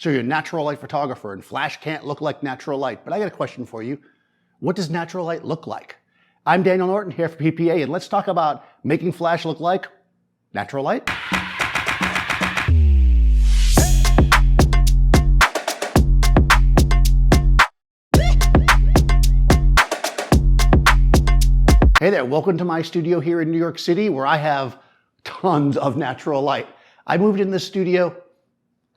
So you're a natural light photographer and flash can't look like natural light. But I got a question for you. What does natural light look like? I'm Daniel Norton here for PPA, and let's talk about making flash look like natural light. Hey there, welcome to my studio here in New York City where I have tons of natural light. I moved in this studio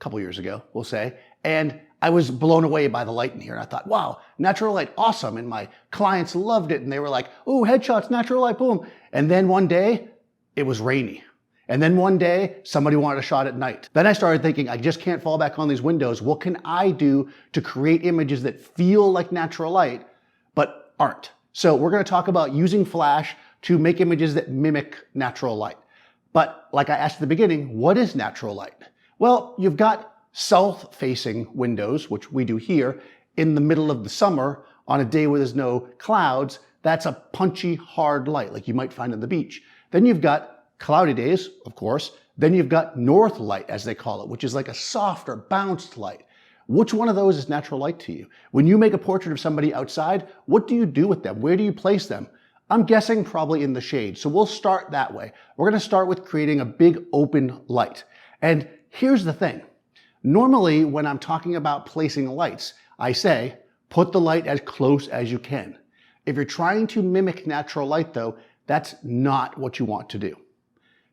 a couple years ago, we'll say, and I was blown away by the light in here. And I thought, wow, natural light, awesome. And my clients loved it. And they were like, oh, headshots, natural light, boom. And then one day it was rainy. And then one day somebody wanted a shot at night. Then I started thinking, I just can't fall back on these windows. What can I do to create images that feel like natural light, but aren't? So we're going to talk about using flash to make images that mimic natural light. But like I asked at the beginning, what is natural light? Well, you've got south-facing windows, which we do here, in the middle of the summer on a day where there's no clouds. That's a punchy, hard light like you might find on the beach. Then you've got cloudy days, of course. Then you've got north light, as they call it, which is like a softer, bounced light. Which one of those is natural light to you? When you make a portrait of somebody outside, what do you do with them? Where do you place them? I'm guessing probably in the shade. So we'll start that way. We're going to start with creating a big open light. And here's the thing. Normally, when I'm talking about placing lights, I say, put the light as close as you can. If you're trying to mimic natural light, though, that's not what you want to do.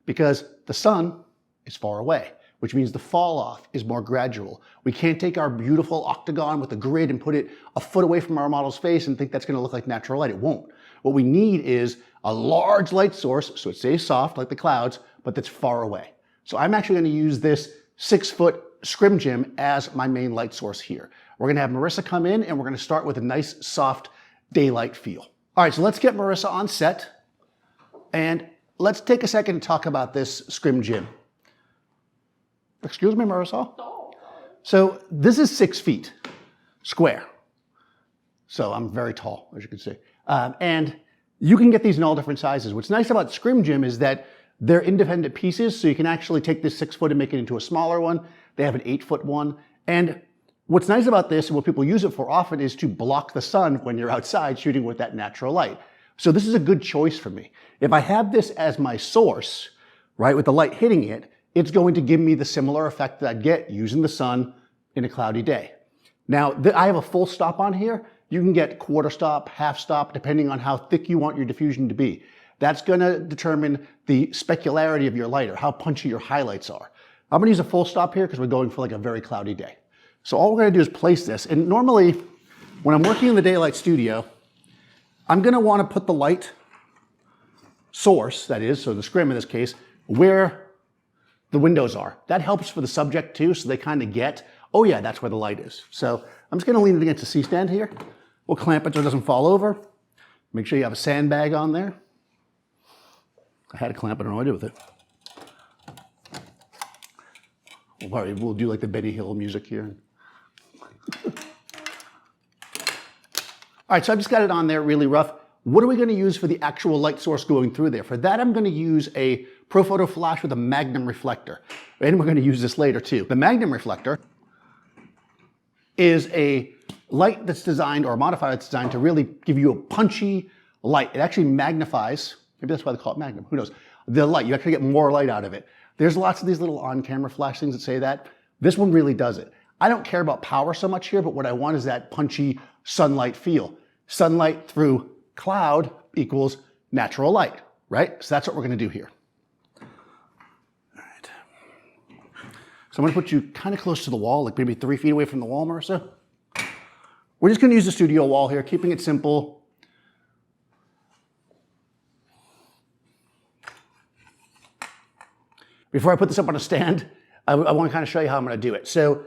Because the sun is far away, which means the fall off is more gradual. We can't take our beautiful octagon with a grid and put it a foot away from our model's face and think that's going to look like natural light. It won't. What we need is a large light source, so it stays soft like the clouds, but that's far away. So I'm actually going to use this 6-foot scrim gym as my main light source here. We're going to have Marissa come in and we're going to start with a nice soft daylight feel. All right, so let's get Marissa on set and let's take a second to talk about this scrim gym. Excuse me, Marissa? So this is 6 feet square. So I'm very tall, as you can see. And you can get these in all different sizes. What's nice about scrim gym is that they're independent pieces, so you can actually take this 6-foot and make it into a smaller one. They have an 8-foot one. And what's nice about this, and what people use it for often, is to block the sun when you're outside shooting with that natural light. So this is a good choice for me. If I have this as my source, right, with the light hitting it, it's going to give me the similar effect that I'd get using the sun in a cloudy day. Now, I have a full stop on here. You can get quarter stop, half stop, depending on how thick you want your diffusion to be. That's going to determine the specularity of your light or how punchy your highlights are. I'm going to use a full stop here because we're going for like a very cloudy day. So all we're going to do is place this. And normally, when I'm working in the daylight studio, I'm going to want to put the light source, that is, so the scrim in this case, where the windows are. That helps for the subject too, so they kind of get, oh yeah, that's where the light is. So I'm just going to lean it against the C-stand here. We'll clamp it so it doesn't fall over. Make sure you have a sandbag on there. I had a clamp, I don't know what to do with it. We'll do like the Benny Hill music here. All right, so I've just got it on there really rough. What are we going to use for the actual light source going through there? For that, I'm going to use a Photo flash with a Magnum reflector. And we're going to use this later too. The Magnum reflector is a light that's designed, or a modifier that's designed to really give you a punchy light. It actually magnifies, maybe that's why they call it Magnum, who knows, the light. You actually get more light out of it. There's lots of these little on-camera flash things that say that. This one really does it. I don't care about power so much here, but what I want is that punchy sunlight feel. Sunlight through cloud equals natural light, right? So that's what we're going to do here. So I'm going to put you kind of close to the wall, like maybe 3 feet away from the wall, Marissa. We're just going to use the studio wall here, keeping it simple. Before I put this up on a stand, I want to kind of show you how I'm going to do it. So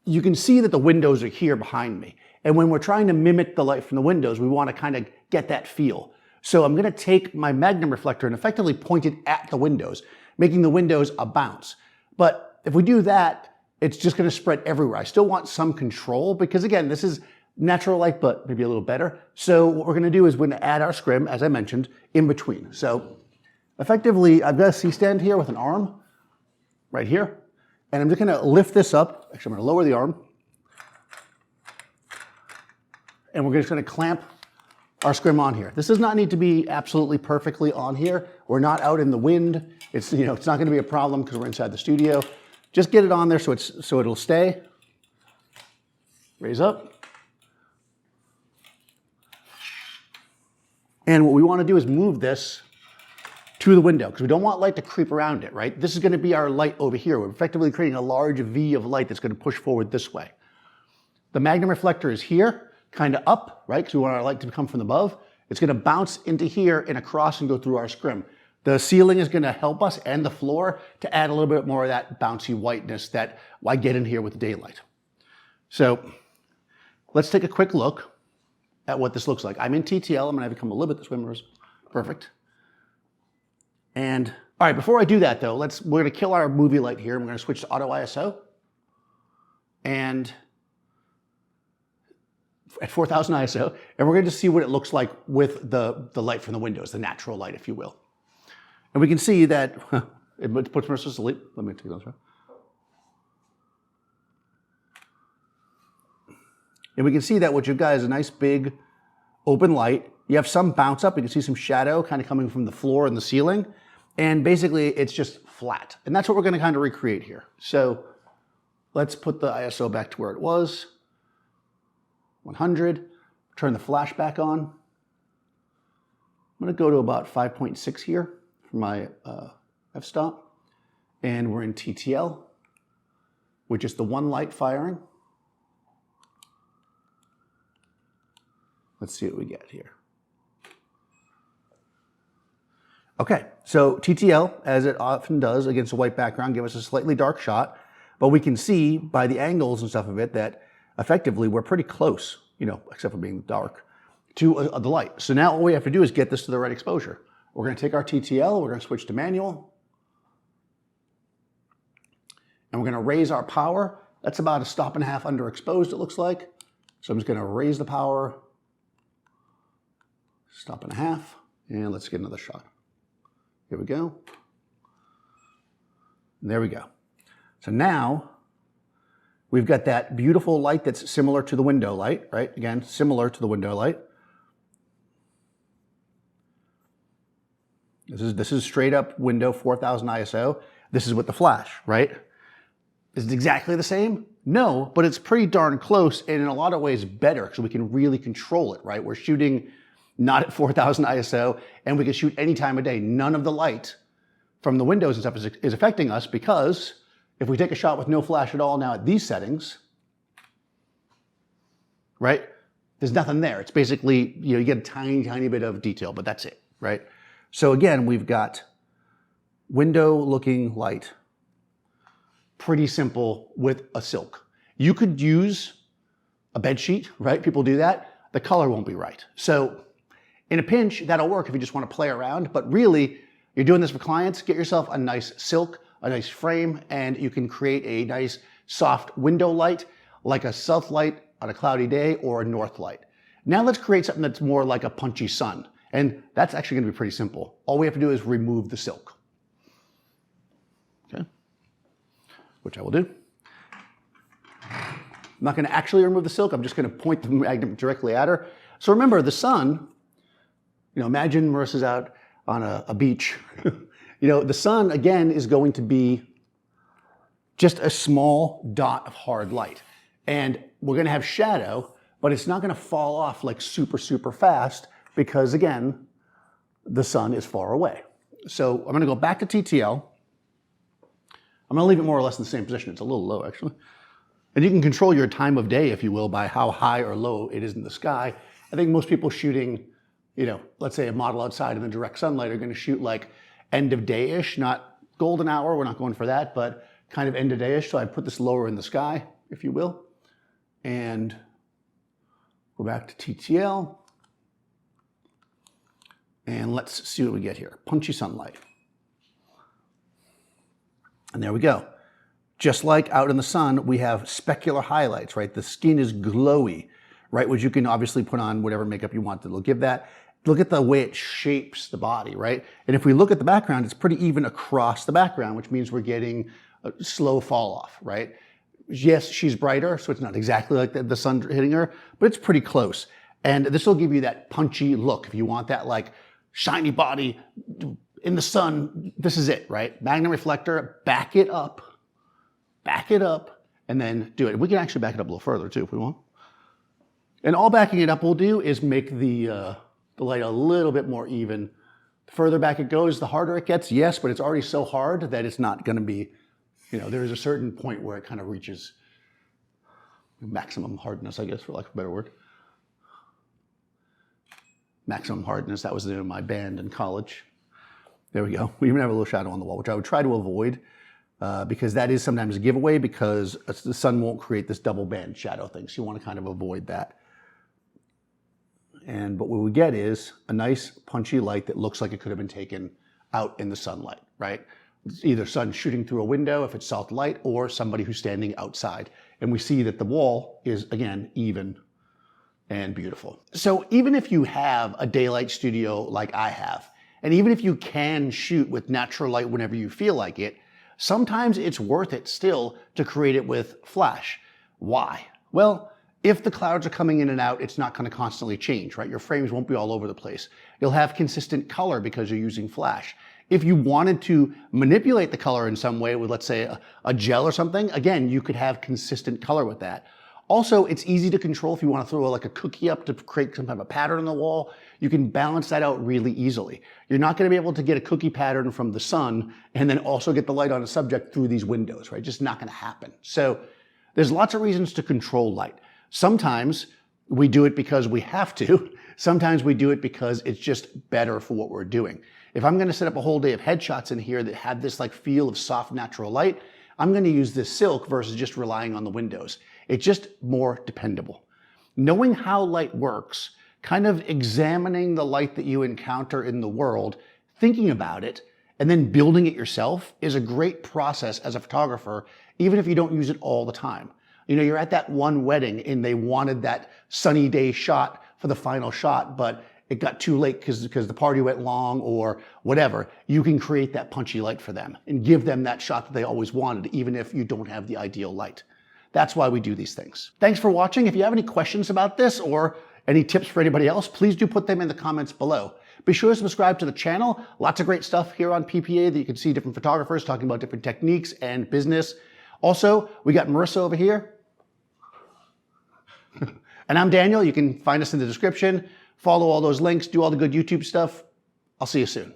you can see that the windows are here behind me. And when we're trying to mimic the light from the windows, we want to kind of get that feel. So I'm going to take my Magnum reflector and effectively point it at the windows, making the windows a bounce. But if we do that, it's just going to spread everywhere. I still want some control because, again, this is natural light, but maybe a little better. So what we're going to do is we're going to add our scrim, as I mentioned, in between. So effectively, I've got a C-stand here with an arm right here, and I'm just going to lift this up Actually, I'm gonna lower the arm. And we're just gonna clamp our scrim on here. This does not need to be absolutely perfectly on here. We're not out in the wind. It's, you know, it's not gonna be a problem because we're inside the studio. Just get it on there so it'll stay. Raise up. And what we want to do is move this to the window because we don't want light to creep around it, right? This is going to be our light over here. We're effectively creating a large V of light that's going to push forward this way. The Magnum reflector is here, kind of up, right? Because we want our light to come from above. It's going to bounce into here and across and go through our scrim. The ceiling is going to help us, and the floor, to add a little bit more of that bouncy whiteness that I get in here with daylight. So let's take a quick look at what this looks like. I'm in TTL. I'm going to have it come a little bit this way. Perfect. And all right, before I do that though, we're going to kill our movie light here. I'm going to switch to auto ISO. And at 4000 ISO, and we're going to see what it looks like with the light from the windows, the natural light, if you will. And we can see that it puts Mercer to sleep. Let me take those out. And we can see that what you've got is a nice big open light. You have some bounce up. You can see some shadow kind of coming from the floor and the ceiling. And basically it's just flat. And that's what we're going to kind of recreate here. So let's put the ISO back to where it was. 100. Turn the flash back on. I'm going to go to about 5.6 here for my f-stop. And we're in TTL, with just the one light firing. Let's see what we get here. Okay, so TTL, as it often does against a white background, give us a slightly dark shot, but we can see by the angles and stuff of it that effectively we're pretty close, you know, except for being dark, to the light. So now all we have to do is get this to the right exposure. We're going to take our TTL, we're going to switch to manual, and we're going to raise our power. That's about a stop and a half underexposed, it looks like. So I'm just going to raise the power, stop and a half, and let's get another shot. Here we go. And there we go. So now we've got that beautiful light that's similar to the window light, right? Again, similar to the window light. This is straight up window 4000 ISO. This is with the flash, right? Is it exactly the same? No, but it's pretty darn close, and in a lot of ways better because we can really control it, right? We're shooting not at 4000 ISO, and we can shoot any time of day. None of the light from the windows and stuff is affecting us because if we take a shot with no flash at all now at these settings, right? There's nothing there. It's basically, you know, you get a tiny, tiny bit of detail, but that's it, right? So again, we've got window looking light. Pretty simple with a silk. You could use a bed sheet, right? People do that. The color won't be right. So in a pinch, that'll work if you just want to play around, but really, you're doing this for clients, get yourself a nice silk, a nice frame, and you can create a nice soft window light, like a south light on a cloudy day or a north light. Now let's create something that's more like a punchy sun, and that's actually going to be pretty simple. All we have to do is remove the silk. Okay, which I will do. I'm not going to actually remove the silk, I'm just going to point the Magnum directly at her. So remember, the sun, you know, imagine Marissa's out on a beach. You know, the sun, again, is going to be just a small dot of hard light. And we're going to have shadow, but it's not going to fall off like super, super fast because, again, the sun is far away. So I'm going to go back to TTL. I'm going to leave it more or less in the same position. It's a little low, actually. And you can control your time of day, if you will, by how high or low it is in the sky. I think most people shooting, you know, let's say a model outside in the direct sunlight are going to shoot like end of day-ish, not golden hour. We're not going for that, but kind of end of day-ish. So I put this lower in the sky, if you will, and go back to TTL. And let's see what we get here. Punchy sunlight. And there we go. Just like out in the sun, we have specular highlights, right? The skin is glowy, right? Which you can obviously put on whatever makeup you want that will give that. Look at the way it shapes the body, right? And if we look at the background, it's pretty even across the background, which means we're getting a slow fall off, right? Yes, she's brighter, so it's not exactly like the sun hitting her, but it's pretty close. And this will give you that punchy look. If you want that like shiny body in the sun, this is it, right? Magnum reflector, back it up, and then do it. We can actually back it up a little further too if we want. And all backing it up will do is make the light a little bit more even. The further back it goes, the harder it gets, yes, but it's already so hard that it's not gonna be, there's a certain point where it kind of reaches maximum hardness, I guess, for lack of a better word. Maximum hardness, that was the name of my band in college. There we go. We even have a little shadow on the wall, which I would try to avoid because that is sometimes a giveaway because the sun won't create this double band shadow thing. So you want to kind of avoid that. But what we get is a nice punchy light that looks like it could have been taken out in the sunlight, right? It's either sun shooting through a window if it's soft light or somebody who's standing outside. And we see that the wall is, again, even and beautiful. So even if you have a daylight studio like I have, and even if you can shoot with natural light whenever you feel like it, sometimes it's worth it still to create it with flash. Why? Well, if the clouds are coming in and out, it's not going to constantly change, right? Your frames won't be all over the place. You'll have consistent color because you're using flash. If you wanted to manipulate the color in some way with, let's say, a gel or something, again, you could have consistent color with that. Also, it's easy to control if you want to throw like a cookie up to create some type of pattern on the wall. You can balance that out really easily. You're not going to be able to get a cookie pattern from the sun and then also get the light on a subject through these windows, right? Just not going to happen. So there's lots of reasons to control light. Sometimes we do it because we have to. Sometimes we do it because it's just better for what we're doing. If I'm going to set up a whole day of headshots in here that have this like feel of soft natural light, I'm going to use this silk versus just relying on the windows. It's just more dependable. Knowing how light works, kind of examining the light that you encounter in the world, thinking about it, and then building it yourself is a great process as a photographer, even if you don't use it all the time. You're at that one wedding and they wanted that sunny day shot for the final shot, but it got too late because the party went long or whatever. You can create that punchy light for them and give them that shot that they always wanted, even if you don't have the ideal light. That's why we do these things. Thanks for watching. If you have any questions about this or any tips for anybody else, please do put them in the comments below. Be sure to subscribe to the channel. Lots of great stuff here on PPA that you can see different photographers talking about different techniques and business. Also, we got Marissa over here. And I'm Daniel. You can find us in the description. Follow all those links. Do all the good YouTube stuff. I'll see you soon.